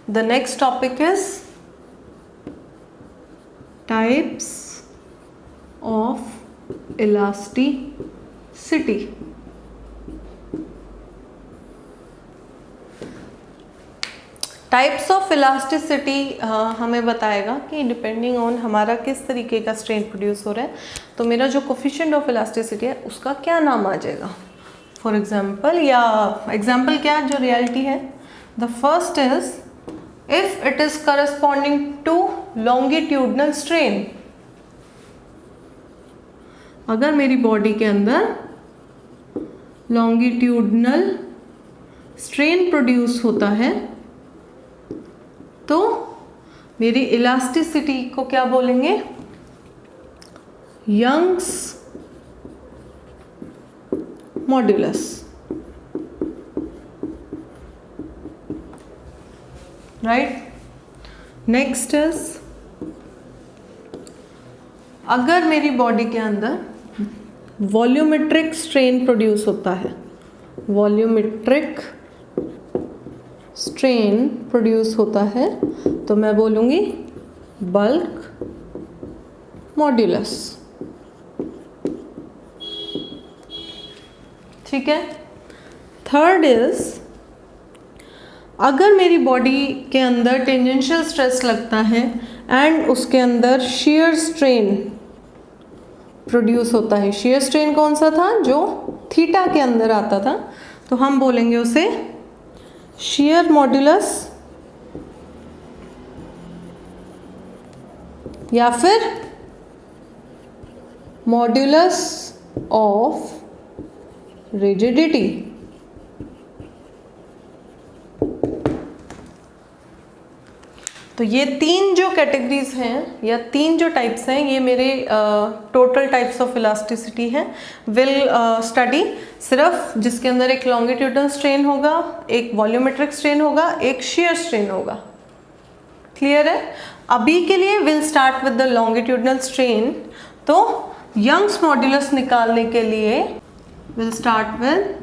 The next topic is types of elasticity. Types of elasticity हमें बताएगा कि depending on हमारा किस तरीके का स्ट्रेन प्रोड्यूस हो रहा है तो मेरा जो कोफिशिएंट ऑफ इलास्टिसिटी है उसका क्या नाम आ जाएगा. फॉर एग्जांपल, या एग्जांपल क्या जो रियलिटी है, the first is if it is corresponding to longitudinal strain. अगर मेरी बॉडी के अंदर लॉन्गिट्यूडनल स्ट्रेन प्रोड्यूस होता है तो मेरी इलास्टिसिटी को क्या बोलेंगे, Young's modulus. Right. Next is अगर मेरी बॉडी के अंदर वॉल्यूमेट्रिक स्ट्रेन प्रोड्यूस होता है, वॉल्यूमेट्रिक स्ट्रेन प्रोड्यूस होता है तो मैं बोलूँगी बल्क मॉड्यूलस. ठीक है. थर्ड इज अगर मेरी बॉडी के अंदर टेंजेंशियल स्ट्रेस लगता है एंड उसके अंदर शियर स्ट्रेन प्रोड्यूस होता है. शियर स्ट्रेन कौन सा था, जो थीटा के अंदर आता था, तो हम बोलेंगे उसे शियर मॉड्यूलस या फिर मॉड्यूलस ऑफ रिजिडिटी. तो ये तीन जो कैटेगरीज हैं या तीन जो टाइप्स हैं ये मेरे टोटल टाइप्स ऑफ इलास्टिसिटी हैं. विल स्टडी सिर्फ जिसके अंदर एक लॉन्गिट्यूडनल स्ट्रेन होगा, एक वॉल्यूमेट्रिक स्ट्रेन होगा, एक शियर स्ट्रेन होगा. क्लियर है. अभी के लिए will start with the longitudinal strain. तो यंग्स मॉड्यूलस निकालने के लिए will start with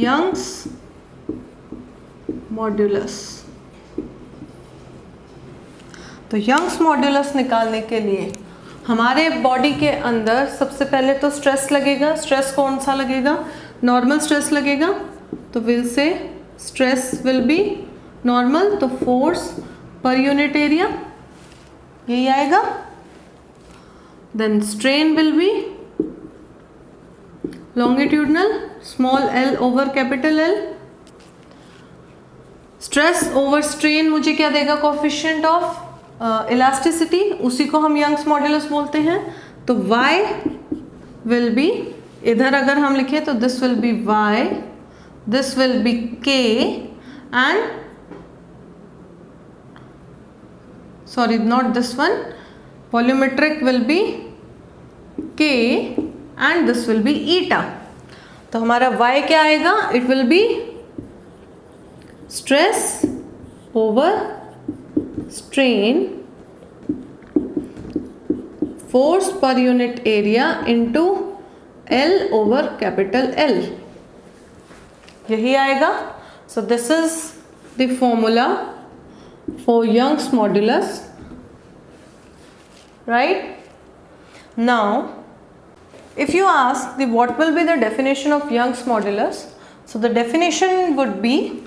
Young's modulus. तो यंग्स मॉड्यूलस निकालने के लिए हमारे बॉडी के अंदर सबसे पहले तो स्ट्रेस लगेगा. स्ट्रेस कौन सा लगेगा, नॉर्मल स्ट्रेस लगेगा. तो will say stress will be normal, तो फोर्स पर यूनिट एरिया यही आएगा. Then strain will be longitudinal, small L over capital L. Stress over strain मुझे क्या देगा, कोफिशिएंट ऑफ इलास्टिसिटी, उसी को हम यंग्स मॉड्यूलस बोलते हैं. तो y विल बी, इधर अगर हम लिखें तो this will be y, this will be k and sorry not this one, volumetric will be k and this will be eta. तो हमारा y क्या आएगा, it will be stress over strain force per unit area into L over capital L, यही आएगा. So this is the formula for Young's modulus. Right. Now if you ask the what will be the definition of Young's modulus, so the definition would be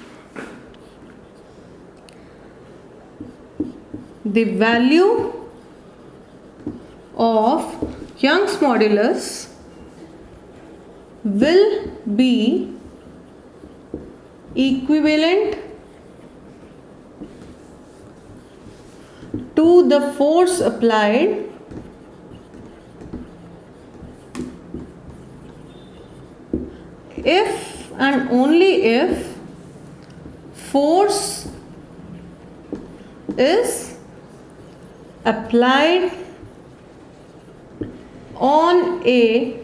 the value of Young's modulus will be equivalent to the force applied if and only if force is applied on a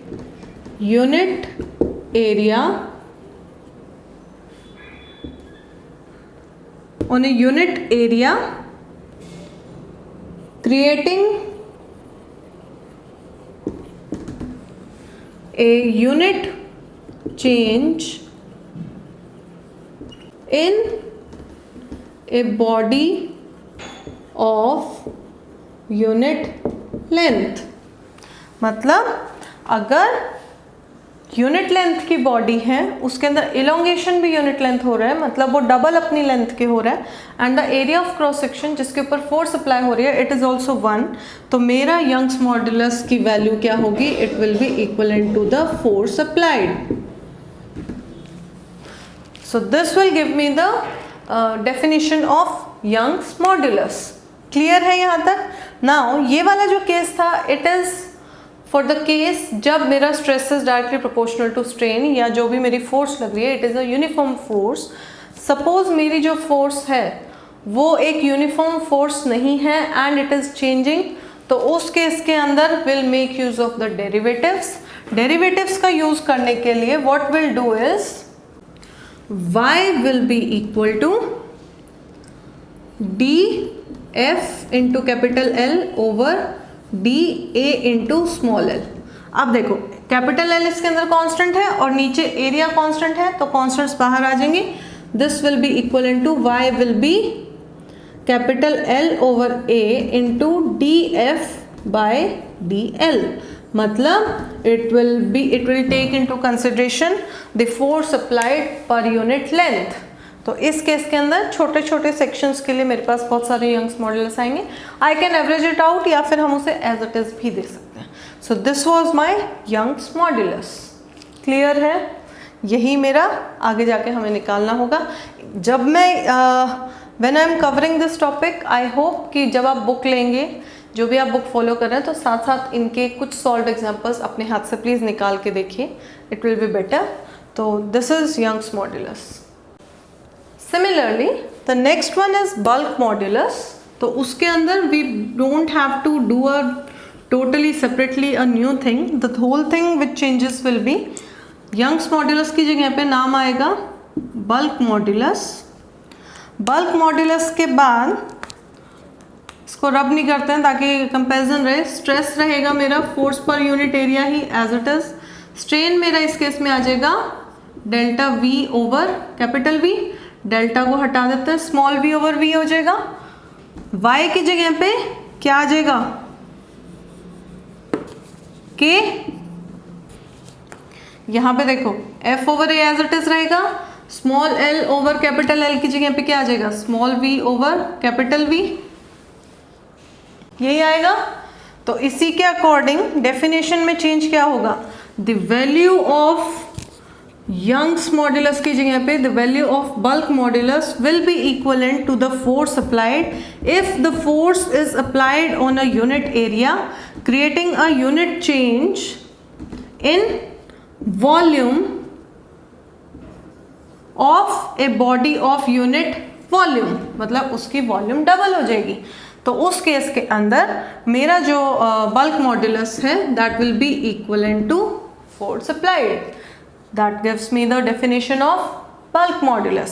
unit area, creating a unit change in a body of unit length, मतलब अगर unit length की body है उसके अंदर elongation भी unit length हो रहा है, मतलब वो डबल अपनी लेंथ के हो रहा है, and the area of cross section जिसके ऊपर फोर्स अप्लाई हो रही है इट इज ऑल्सो 1, तो मेरा यंग्स मॉड्यूलस की वैल्यू क्या होगी, it will be equivalent to the force applied. So this will give me the definition of Young's modulus. Clear है यहाँ तक? नाउ ये वाला जो केस था it is for the case जब मेरा stress is directly proportional to strain, या जो भी मेरी फोर्स लग रही है it is a uniform force. Suppose मेरी जो फोर्स है वो एक यूनिफॉर्म फोर्स नहीं है एंड इट इज़ चेंजिंग, तो उस केस के अंदर will make use of the derivatives. Derivatives का यूज करने के लिए what will do is y will be equal to df into capital L over dA into small l. अब देखो कैपिटल L इसके अंदर कांस्टेंट है और नीचे एरिया कांस्टेंट है, तो कांस्टेंट्स बाहर आ जाएंगे. This will be equal to y will be capital L over A into df by dl, मतलब it will take into consideration the force applied पर यूनिट लेंथ. तो इस केस के अंदर छोटे छोटे सेक्शंस के लिए मेरे पास बहुत सारे यंग्स मॉड्यूलस आएंगे. I can average it out या फिर हम उसे एज इट इज भी दे सकते हैं. So this was my Young's modulus. Clear है? यही मेरा आगे जाके हमें निकालना होगा. जब मैं when I am covering this topic, I hope कि जब आप बुक लेंगे, जो भी आप बुक फॉलो कर रहे हैं, तो साथ साथ इनके कुछ सॉल्व एग्जाम्पल्स अपने हाथ से प्लीज़ निकाल के देखिए, इट विल बी बेटर. तो this is Young's modulus. Similarly, the next one is bulk modulus. तो उसके अंदर we don't have to do a totally separately a new thing. The whole thing which changes will be Young's modulus की जगह पे नाम आएगा bulk modulus. Bulk modulus के बाद इसको रब नहीं करते हैं ताकि कंपैरिजन रहे. स्ट्रेस रहेगा मेरा फोर्स पर यूनिट एरिया ही एज इट इज. स्ट्रेन मेरा इस केस में आ जाएगा delta V over capital V. Delta को हटा देते हैं, स्मॉल v ओवर v हो जाएगा. y की जगह पे क्या आ जाएगा, k. यहां पे देखो f over a as it is रहेगा. Small l over capital L की जगह पे क्या आ जाएगा, small v over capital V. यही आएगा. तो इसी के अकॉर्डिंग डेफिनेशन में चेंज क्या होगा, the value of Young's modulus की जगह पे the value of bulk modulus will be equivalent to the force applied if the force is applied on a unit area, creating a unit change in volume of a body of unit volume. मतलब उसकी volume double हो जाएगी. तो उस case के अंदर मेरा जो बल्क मॉड्यूलस है that will be equivalent to force applied. That gives me the definition of bulk modulus.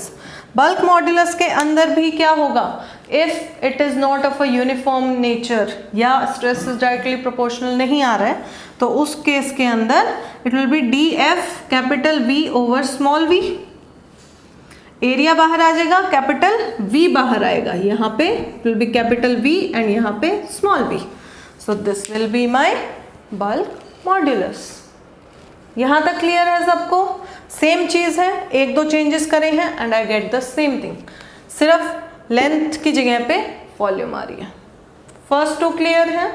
Bulk modulus के अंदर भी क्या होगा, if it is not of a uniform nature या stress is directly proportional नहीं आ रहा है, तो उस केस के अंदर it will be df capital V over small v. Area बाहर आ जाएगा, कैपिटल V बाहर आएगा. यहाँ पे it will be capital V and यहाँ पे small v. So this will be my bulk modulus. यहाँ तक क्लियर है सबको? सेम चीज़ है, एक दो चेंजेस करे हैं and I get the same thing. सिर्फ लेंथ की जगह पे वॉल्यूम आ रही है. फर्स्ट टू क्लियर है?